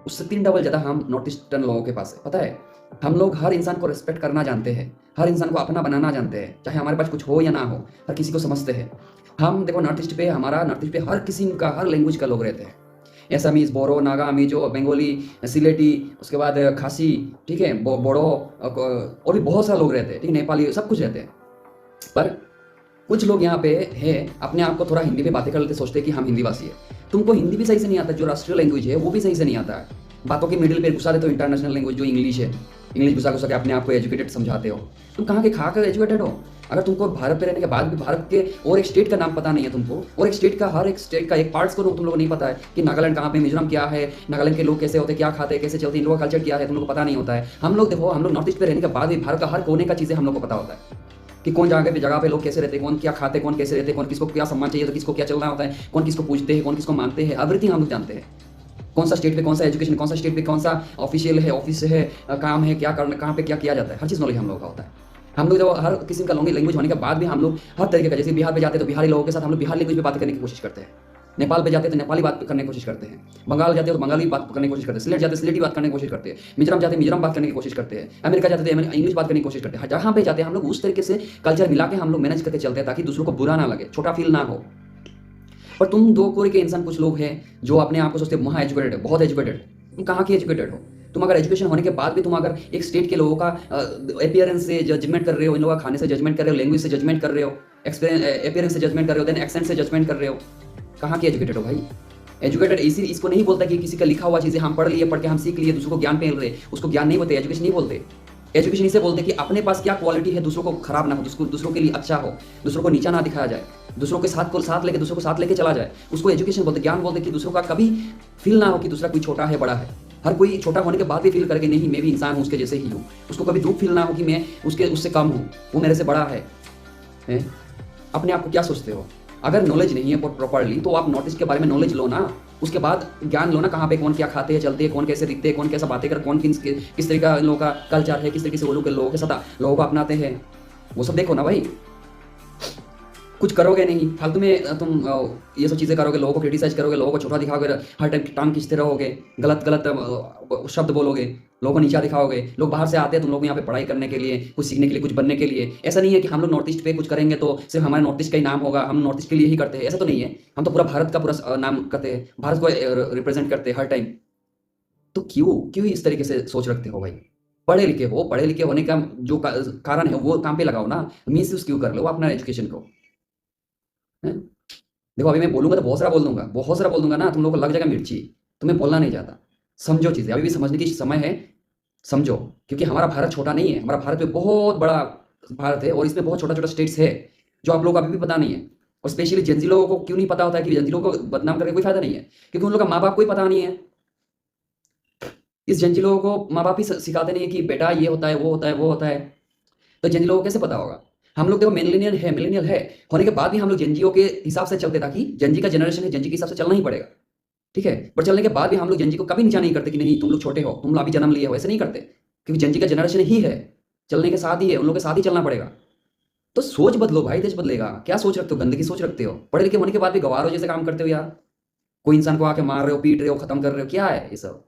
उससे 3 डबल ज़्यादा हम नॉर्थ ईस्टर्न लोगों के पास है, पता है? हम लोग हर इंसान को रिस्पेक्ट करना जानते हैं, हर इंसान को अपना बनाना जानते हैं, चाहे हमारे पास कुछ हो या ना हो, हर किसी को समझते हैं। हम देखो नॉर्थ ईस्ट पे हर किस्म का, हर लैंग्वेज का लोग रहते हैं। एसामीज़, बोरो, नागा, मिज़ो, बंगाली, सिलेटी, उसके बाद खासी, ठीक है? बोडो, और भी बहुत सारे लोग रहते हैं, ठीक है? नेपाली, सब कुछ रहते हैं। पर कुछ लोग यहाँ पे है, अपने आप को थोड़ा हिंदी में बातें कर लेते, सोचते हैं कि हम हिंदी भाषी है। तुमको हिंदी भी सही से नहीं आता, जो राष्ट्रीय लैंग्वेज है वो भी सही से नहीं आता है। बातों के मिडिल पे घुसा देते हो इंटरनेशनल लैंग्वेज जो इंग्लिश है, इंग्लिश घुसा घुसा के अपने आप को एजुकेटेड समझाते हो। तुम कहाँ के खा कर एजुकेटेड हो? अगर तुमको भारत पे रहने के बाद भी भारत के और एक स्टेट का नाम पता नहीं है तुमको, और एक स्टेट का, हर एक स्टेट का एक पार्ट्स को तुम लोग नहीं पता है कि नागालैंड कहाँ पे, मिजोरम क्या है, नागालैंड के लोग कैसे होते हैं, क्या खाते हैं, कैसे चलते हैं, इन लोगों का कल्चर क्या है, तुम लोग को पता नहीं होता है। हम लोग देखो, हम लोग नॉर्थ ईस्ट पे रहने के बाद भी भारत का हर कोने का चीज़ें हम लोग को पता होता है कि कौन जगह पे लोग कैसे रहते हैं, कौन क्या खाते हैं, कौन कैसे रहते हैं, कौन किसको क्या सम्मान चाहिए तो किसको क्या चलना होता है, कौन किसको पूछते हैं, कौन किसको मानते हैं, एवरीथिंग हम लोग जानते हैं। कौन सा स्टेट पे कौन सा एजुकेशन, कौन सा स्टेट पे कौन सा ऑफिशियल है, ऑफिस है, काम है, क्या करना, कहाँ पे क्या किया जाता है, हर चीज़ नॉलेज हम लोग का होता है। हम लोग जब हर किसी का लैंग्वेज होने के बाद भी हम लोग हर तरीके का, जैसे बिहार पे जाते हैं तो बिहारी लोगों के साथ हम लोग बिहार लैंग्वेज में बात करने की कोशिश करते हैं, नेपाल पे जाते हैं तो नेपाली बात करने की कोशिश करते हैं, बंगाल जाते हैं तो बंगाली बात करने की कोशिश करते हैं, सिलेट जाते हैं सिलेटी बात करने की कोशिश करते हैं, मिजोरम जाते हैं मिजोरम बात करने की कोशिश करते हैं, अमेरिका जाते हैं इंग्लिश बात करने की कोशिश करते हैं। जहाँ पे जाते हैं हम लोग उस तरीके से कल्चर मिला के हम लोग मैनेज करके चलते हैं ताकि दूसरों को बुरा ना लगे, छोटा फील ना हो। पर तुम दो कोरे के इंसान कुछ लोग हैं जो अपने आप को सोचते हैं महा एजुकेटेड है, बहुत एजुकेटेड। तुम कहाँ के एजुकेटेड हो? तुम अगर एजुकेशन होने के बाद भी तुम अगर एक स्टेट के लोगों का अपीयरेंस से जजमेंट कर रहे हो, इन लोगों का खाने से जजमेंट कर रहे हो, लैंग्वेज से जजमेंट कर रहे हो, अपीयरेंस से जजमेंट कर रहे हो, देन एक्सेंट से जजमेंट कर रहे हो, कहाँ के एजुकेटेड हो भाई? एजुकेटेड इसी इसको नहीं बोलता कि किसी का लिखा हुआ चीज़ें हम पढ़ लिए, पढ़ के हम सीख लिए, दूसरों को ज्ञान फैल रहे, उसको ज्ञान नहीं बोलते, एजुकेशन नहीं बोलते। एजुकेशन इसे बोलते कि अपने पास क्या क्वालिटी है दूसरों को खराब ना हो, दूसरों के लिए अच्छा हो, दूसरों को नीचा ना दिखाया जाए, दूसरों के साथ लेके दूसरों को साथ लेके चला जाए, उसको एजुकेशन बोलते, ज्ञान बोलते कि दूसरों का कभी फील ना हो कि दूसरा कोई छोटा है, बड़ा है। हर कोई छोटा होने के बाद भी फील करके नहीं मैं भी इंसान हूँ, उसके जैसे ही हूँ। उसको कभी दुख फील ना हो कि मैं उससे कम हूँ, वो मेरे से बड़ा है? अपने आप को क्या सोचते हो? अगर नॉलेज नहीं है प्रॉपरली तो आप नॉर्थ ईस्ट के बारे में नॉलेज लो ना, उसके बाद ज्ञान लो ना, कहाँ पे कौन क्या खाते हैं, चलते हैं, कौन कैसे दिखते हैं, कौन कैसा बातें कर, कौन किस तरीके का लोगों का कल्चर है, किस तरीके से वो लोगों के साथ लोगों को अपनाते हैं, वो सब देखो ना भाई। कुछ करोगे नहीं, फालतू में तुम ये सब चीज़ें करोगे, लोगों को क्रिटिसाइज करोगे, लोगों को छोटा दिखाओगे, हर टाइम टांग खींचते रहोगे, गलत गलत शब्द बोलोगे, लोगों को नीचा दिखाओगे। लोग बाहर से आते हैं तुम लोग यहाँ पे पढ़ाई करने के लिए, कुछ सीखने के लिए, कुछ बनने के लिए। ऐसा नहीं है कि हम लोग नॉर्थ ईस्ट पे कुछ करेंगे तो सिर्फ हमारे नॉर्थ ईस्ट का ही नाम होगा, हम नॉर्थ ईस्ट के लिए ही करते हैं, ऐसा तो नहीं है। हम तो पूरा भारत का पूरा नाम करते हैं, भारत को रिप्रेजेंट करते हैं हर टाइम। तो क्यों क्यों इस तरीके से सोच रखते हो भाई? पढ़े लिखे हो, पढ़े लिखे होने का जो कारण है वो काम पे लगाओ ना, मिस यूज क्यों कर लो अपना एजुकेशन को? हैं? देखो अभी मैं बोलूँगा तो बहुत सारा बोल दूँगा ना, तुम लोगों को लग जाएगा मिर्ची, तुम्हें बोलना नहीं चाहता। समझो चीज़ें, अभी भी समझने की समय है, समझो। क्योंकि हमारा भारत छोटा नहीं है, हमारा भारत में बहुत बड़ा भारत है और इसमें बहुत छोटा-छोटा स्टेट्स है, जो आप लोगों को अभी भी पता नहीं है। और स्पेशली जेनज़ी लोगों को क्यों नहीं पता होता है कि जेनज़ी लोगों को बदनाम करके कोई फ़ायदा नहीं है, क्योंकि उन लोगों का माँ-बाप को ही पता नहीं है। इस जेनज़ी लोगों को माँ-बाप ही सिखाते नहीं है कि बेटा ये होता है, वो होता है, वो होता है। तो जेनज़ी लोगों को कैसे पता होगा? हम लोग देखो मिलेनियल है, होने के बाद भी हम लोग जेनज़ियों के हिसाब से चलते, ताकि जेनज़ी का जनरेशन है, जेनज़ी के हिसाब से चलना ही पड़ेगा, ठीक है? पर चलने के बाद भी हम लोग जेनज़ी को कभी नीचा नहीं करते कि नहीं तुम लोग छोटे हो, तुम लोग अभी जन्म लिए हो, ऐसे नहीं करते। क्योंकि जेनज़ी का जनरेशन ही है, चलने के साथ ही है, उन लोगों के साथ ही चलना पड़ेगा। तो सोच बदलो भाई, देश बदलेगा। क्या सोच रखते हो? गंदगी सोच रखते हो। पढ़े लिखे होने के बाद भी गँवारों जैसे काम करते हो यार। कोई इंसान को आके मार रहे हो, पीट रहे हो, खत्म कर रहे हो, क्या है ये सब?